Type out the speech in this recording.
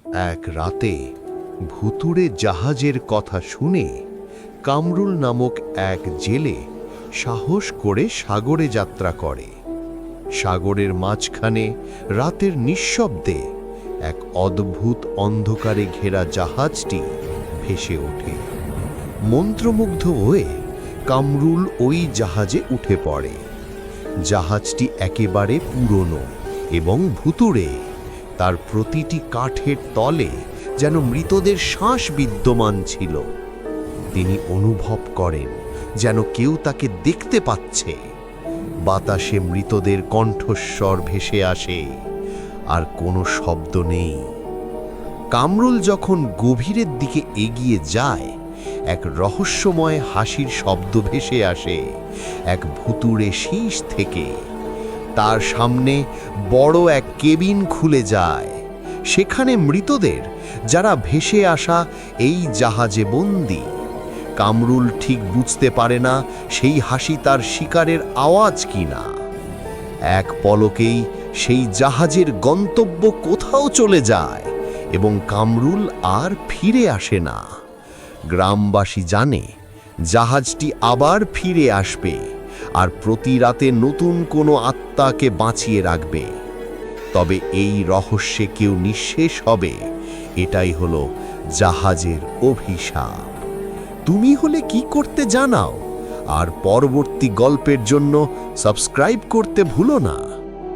এক রাতে ভুতুড়ে জাহাজের কথা শুনে কামরুল নামক এক জেলে সাহস করে সাগরে যাত্রা করে। সাগরের মাঝখানে রাতের নিঃশব্দে এক অদ্ভুত অন্ধকারে ঘেরা জাহাজটি ভেসে ওঠে। মন্ত্রমুগ্ধ হয়ে কামরুল ওই জাহাজে উঠে পড়ে। জাহাজটি একেবারে পুরনো এবং ভুতুড়ে। তার প্রতিটি কাঠের তলে যেন মৃতদের শ্বাস বিদ্যমান ছিল। তিনি অনুভব করেন যেন কেউ তাকে দেখতে পাচ্ছে। বাতাসে মৃতদের কণ্ঠস্বর ভেসে আসে, আর কোনো শব্দ নেই। কামরুল যখন গভীরের দিকে এগিয়ে যায়, এক রহস্যময় হাসির শব্দ ভেসে আসে এক ভুতুড়ে শীষ থেকে। তার সামনে বড় এক কেবিন খুলে যায়। সেখানে মৃতদের, যারা ভেসে আসা এই জাহাজে বন্দী। কামরুল ঠিক বুঝতে পারে না সেই হাসি তার শিকারের আওয়াজ কিনা। এক পলকেই সেই জাহাজের গন্তব্য কোথাও চলে যায় এবং কামরুল আর ফিরে আসে না। গ্রামবাসী জানে জাহাজটি আবার ফিরে আসবে আর প্রতি রাতে নতুন কোনো আত্মাকে বাঁচিয়ে রাখবে। তবে এই রহস্যে কেউ নিঃশেষ হবে, এটাই হলো জাহাজের অভিশাপ। তুমি হলে কি করতে জানাও, আর পরবর্তী গল্পের জন্য সাবস্ক্রাইব করতে ভুলো না।